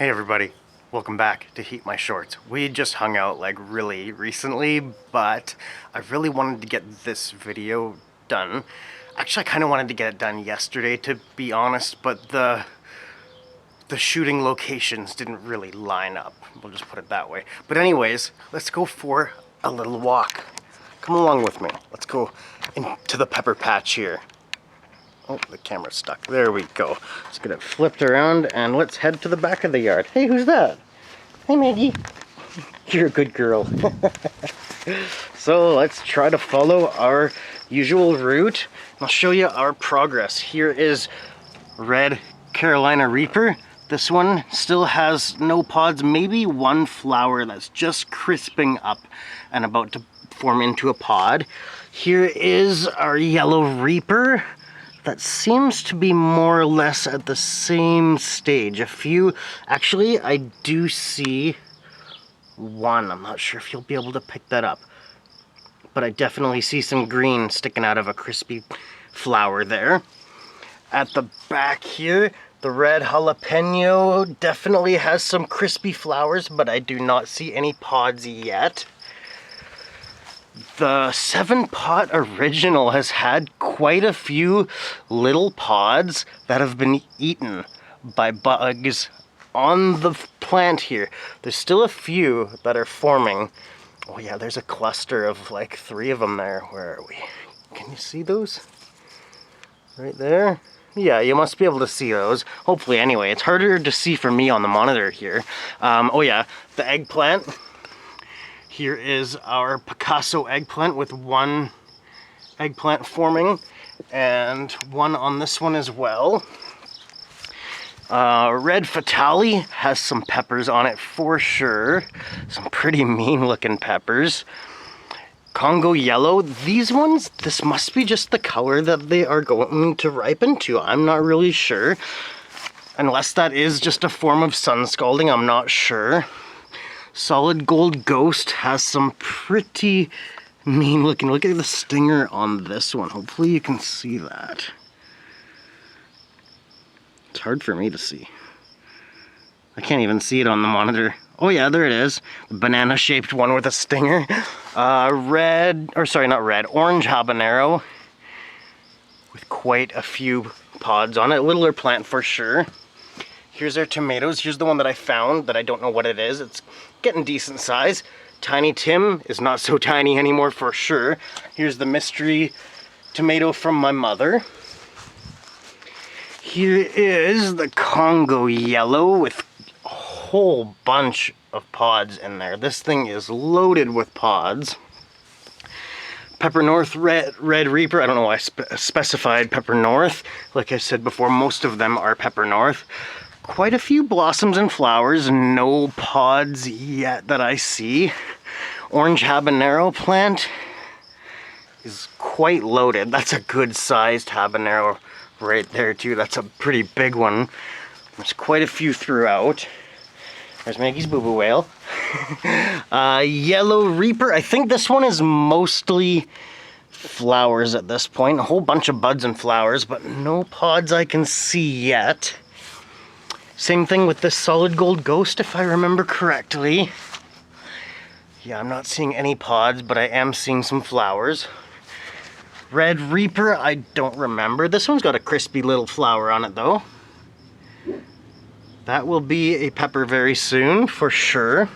Hey everybody, welcome back to Heat My Shorts. We just hung out like really recently, but I really wanted to get this video done. Actually, I kind of wanted to get it done yesterday, to be honest, but the shooting locations didn't really line up. We'll just put it that way. But anyways, let's go for a little walk. Come along with me. Let's go into the pepper patch here. Oh, the camera's stuck. There we go. Let's get it flipped around and let's head to the back of the yard. Hey, who's that? Hey, Maggie. You're a good girl. So let's try to follow our usual route. I'll show you our progress. Here is Red Carolina Reaper. This one still has no pods, maybe one flower that's just crisping up and about to form into a pod. Here is our Yellow Reaper. That seems to be more or less at the same stage. A few, actually, I do see one. I'm not sure if you'll be able to pick that up, but I definitely see some green sticking out of a crispy flower there. At the back here, the red jalapeno definitely has some crispy flowers, but I do not see any pods yet. The 7-pot original has had quite a few little pods that have been eaten by bugs on the plant here. There's still a few that are forming. Oh yeah, there's a cluster of like 3 of them there. Where are we? Can you see those? Right there? Yeah, you must be able to see those. Hopefully anyway. It's harder to see for me on the monitor here. Oh yeah, the eggplant. Here is our Picasso eggplant with one eggplant forming and one on this one as well. Red Fatale has some peppers on it for sure. Some pretty mean looking peppers. Congo Yellow, these ones, this must be just the color that they are going to ripen to. I'm not really sure. Unless that is just a form of sun scalding, I'm not sure. Solid Gold Ghost has some pretty mean looking. Look at the stinger on this one. Hopefully you can see that. It's hard for me to see. I can't even see it on the monitor. Oh yeah, there it is. The banana shaped one with a stinger. Orange habanero with quite a few pods on it. Littler plant for sure. Here's our tomatoes. Here's the one that I found that I don't know what it is. It's getting decent size. Tiny Tim is not so tiny anymore for sure. Here's the mystery tomato from my mother. Here is the Congo Yellow with a whole bunch of pods in there. This thing is loaded with pods. Pepper North Red Reaper. I don't know why I specified Pepper North. Like I said before, most of them are Pepper North. Quite a few blossoms and flowers, no pods yet that I see. Orange habanero plant is quite loaded. That's a good sized habanero right there too. That's a pretty big one. There's quite a few throughout. There's Maggie's boo-boo whale. Yellow Reaper, I think this one is mostly flowers at this point. A whole bunch of buds and flowers, but no pods I can see yet. Same thing with this Solid Gold Ghost, if I remember correctly. Yeah, I'm not seeing any pods, but I am seeing some flowers. Red Reaper, I don't remember. This one's got a crispy little flower on it, though. That will be a pepper very soon, for sure.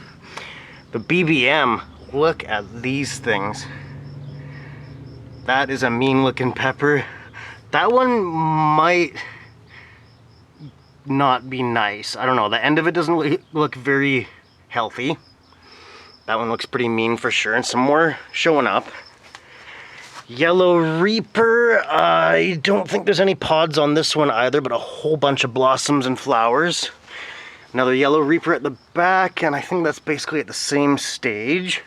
The BBM, look at these things. That is a mean-looking pepper. That one might not be nice. I don't know, the end of it doesn't look very healthy. That one looks pretty mean for sure, and some more showing up. Yellow Reaper, I don't think there's any pods on this one either, but a whole bunch of blossoms and flowers. Another Yellow Reaper at the back, and I think that's basically at the same stage.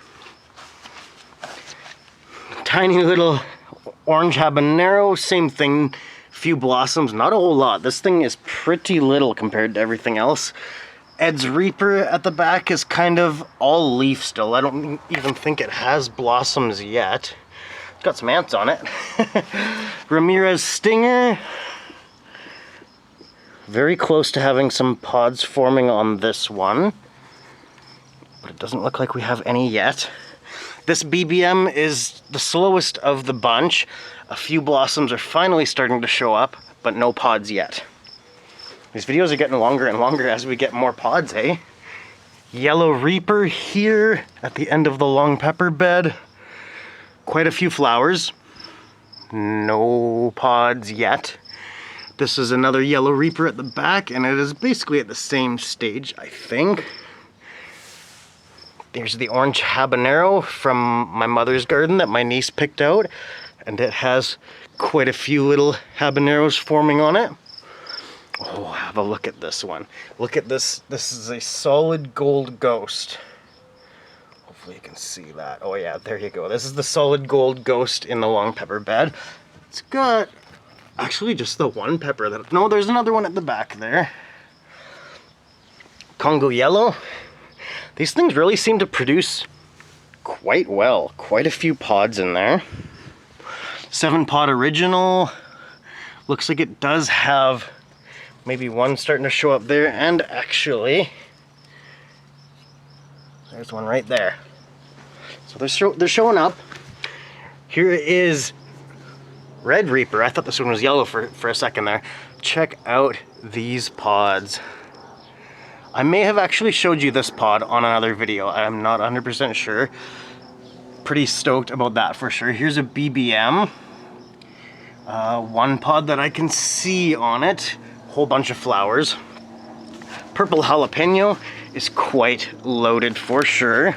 Tiny little Orange habanero, same thing. Few blossoms, not a whole lot. This thing is pretty little compared to everything else. Ed's Reaper at the back is kind of all leaf still. I don't even think it has blossoms yet. It's got some ants on it. Ramirez Stinger. Very close to having some pods forming on this one, but it doesn't look like we have any yet. This BBM is the slowest of the bunch. A few blossoms are finally starting to show up, but no pods yet. These videos are getting longer and longer as we get more pods, eh? Yellow Reaper here at the end of the long pepper bed. Quite a few flowers. No pods yet. This is another Yellow Reaper at the back, and it is basically at the same stage, I think. There's the orange habanero from my mother's garden that my niece picked out, and it has quite a few little habaneros forming on it. Oh, have a look at this one. Look at this. This is a solid gold ghost. Hopefully you can see that. Oh yeah, there you go. This is the solid gold ghost in the long pepper bed. It's got actually just the one pepper. No, there's another one at the back there. Congo yellow. These things really seem to produce quite well. Quite a few pods in there. 7-pod original. Looks like it does have maybe one starting to show up there, and actually there's one right there. So they're showing up. Here is Red Reaper. I thought this one was yellow for a second there. Check out these pods. I may have actually showed you this pod on another video. I'm not 100% sure. Pretty stoked about that for sure. Here's a BBM. One pod that I can see on it. Whole bunch of flowers. Purple jalapeno is quite loaded for sure.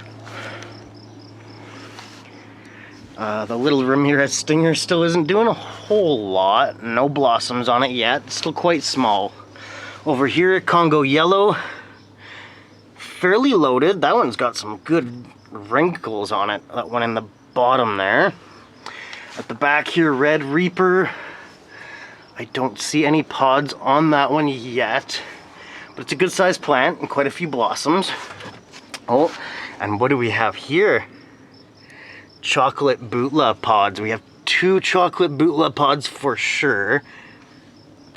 The little Ramirez stinger still isn't doing a whole lot. No blossoms on it yet. Still quite small. Over here, Congo yellow. Fairly loaded. That one's got some good wrinkles on it. That one in the bottom there. At the back here, Red Reaper. I don't see any pods on that one yet, but it's a good sized plant and quite a few blossoms. Oh, and what do we have here? Chocolate Bhutlah pods. We have 2 chocolate Bhutlah pods for sure,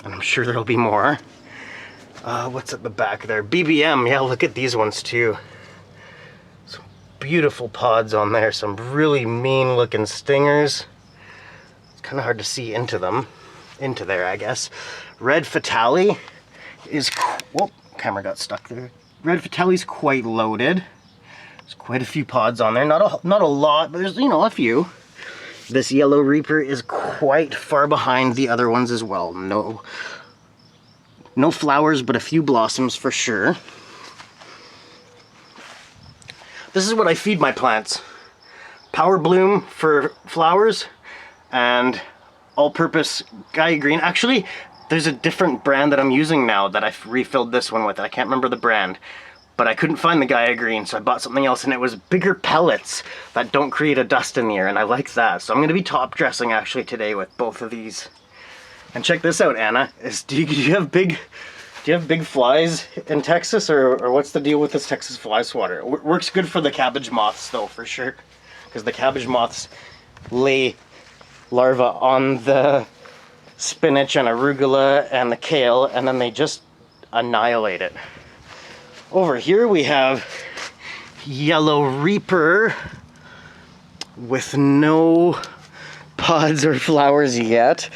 and I'm sure there'll be more. What's at the back there? BBM. Yeah, look at these ones too. Some beautiful pods on there. Some really mean looking stingers. It's kind of hard to see into them. Into there, I guess. Red Fatale is, whoop, camera got stuck there. Red Fatale's quite loaded. There's quite a few pods on there. Not a lot, but there's, you know, a few. This Yellow Reaper is quite far behind the other ones as well. No flowers, but a few blossoms for sure. This is what I feed my plants. Power Bloom for flowers, and all-purpose Gaia Green. Actually, there's a different brand that I'm using now that I've refilled this one with. I can't remember the brand, but I couldn't find the Gaia Green, so I bought something else, and it was bigger pellets that don't create a dust in the air, and I like that. So I'm going to be top dressing actually today with both of these. And check this out, Anna. Do you have big flies in Texas, or what's the deal with this Texas fly swatter? It works good for the cabbage moths though, for sure, because the cabbage moths lay larvae on the spinach and arugula and the kale, and then they just annihilate it. Over here we have Yellow Reaper with no pods or flowers yet,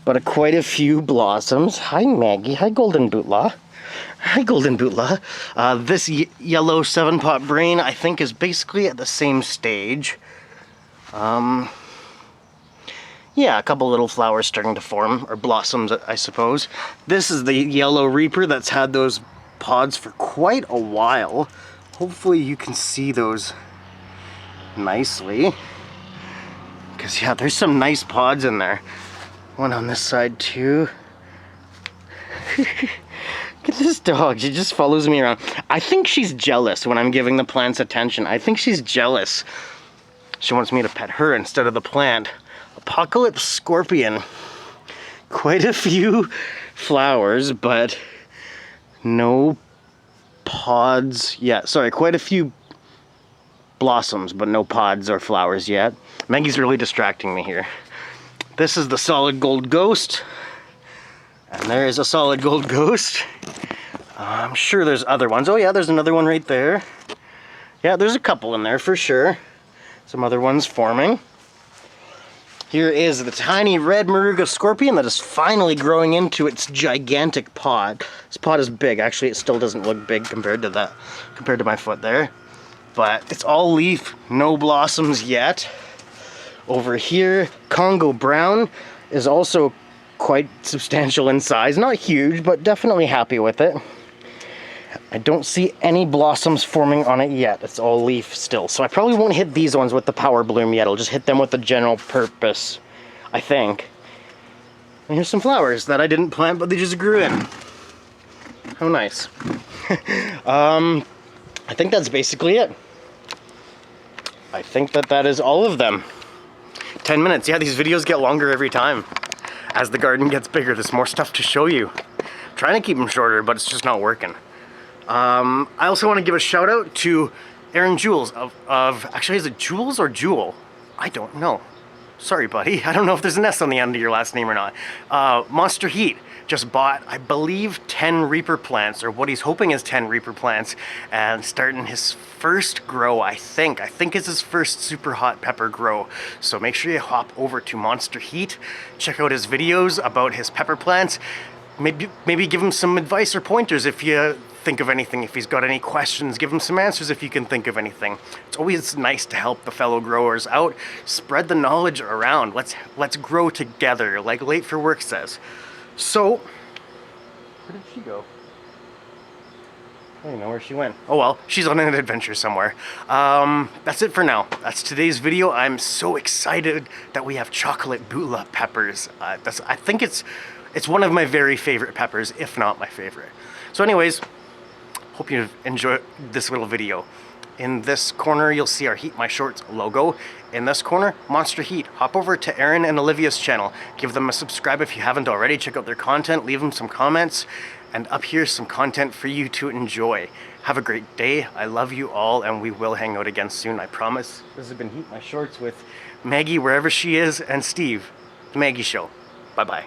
but quite a few blossoms. Hi Maggie, hi Golden Bhutlah. Hi Golden Bhutlah. This yellow 7-pot brain I think is basically at the same stage. Yeah, a couple little flowers starting to form, or blossoms I suppose. This is the Yellow Reaper that's had those pods for quite a while. Hopefully you can see those nicely. Because yeah, there's some nice pods in there. One on this side too. Look at this dog, she just follows me around. I think she's jealous when I'm giving the plants attention. I think she's jealous. She wants me to pet her instead of the plant. Apocalypse Scorpion. Quite a few flowers, but no pods yet. Sorry, quite a few blossoms, but no pods or flowers yet. Maggie's really distracting me here. This is the Solid Gold Ghost. And there is a solid gold ghost. I'm sure there's other ones. Oh yeah, there's another one right there. Yeah, there's a couple in there for sure. Some other ones forming. Here is the tiny red Moruga scorpion that is finally growing into its gigantic pod. This pod is big. Actually, it still doesn't look big compared to my foot there. But it's all leaf, no blossoms yet. Over here, Congo Brown is also quite substantial in size. Not huge, but definitely happy with it. I don't see any blossoms forming on it yet. It's all leaf still. So I probably won't hit these ones with the power bloom yet. I'll just hit them with the general purpose, I think. And here's some flowers that I didn't plant, but they just grew in. How nice. I think that's basically it. I think that is all of them. 10 minutes. Yeah, these videos get longer every time. As the garden gets bigger, there's more stuff to show you. I'm trying to keep them shorter, but it's just not working. I also want to give a shout out to Aaron Jules actually, is it Jules or Jewel? I don't know. Sorry, buddy. I don't know if there's an S on the end of your last name or not. MonsterHeat just bought, I believe, 10 Reaper plants, or what he's hoping is 10 Reaper plants, and starting his first grow, I think. I think it's his first super hot pepper grow. So make sure you hop over to MonsterHeat, check out his videos about his pepper plants. Maybe give him some advice or pointers if you think of anything. If he's got any questions, give him some answers if you can think of anything. It's always nice to help the fellow growers out. Spread the knowledge around. Let's grow together, like Late for Work says. So, where did she go? I don't know where she went. Oh well, she's on an adventure somewhere. That's it for now. That's today's video. I'm so excited that we have chocolate Bhutlah peppers. I think it's one of my very favorite peppers, if not my favorite. So anyways, hope you enjoyed this little video. In this corner, you'll see our HeatMyShorts logo. In this corner, MonsterHeat. Hop over to Aaron and Olivia's channel. Give them a subscribe if you haven't already. Check out their content. Leave them some comments. And up here's some content for you to enjoy. Have a great day. I love you all, and we will hang out again soon, I promise. This has been HeatMyShorts with Maggie, wherever she is, and Steve, The Maggie Show. Bye-bye.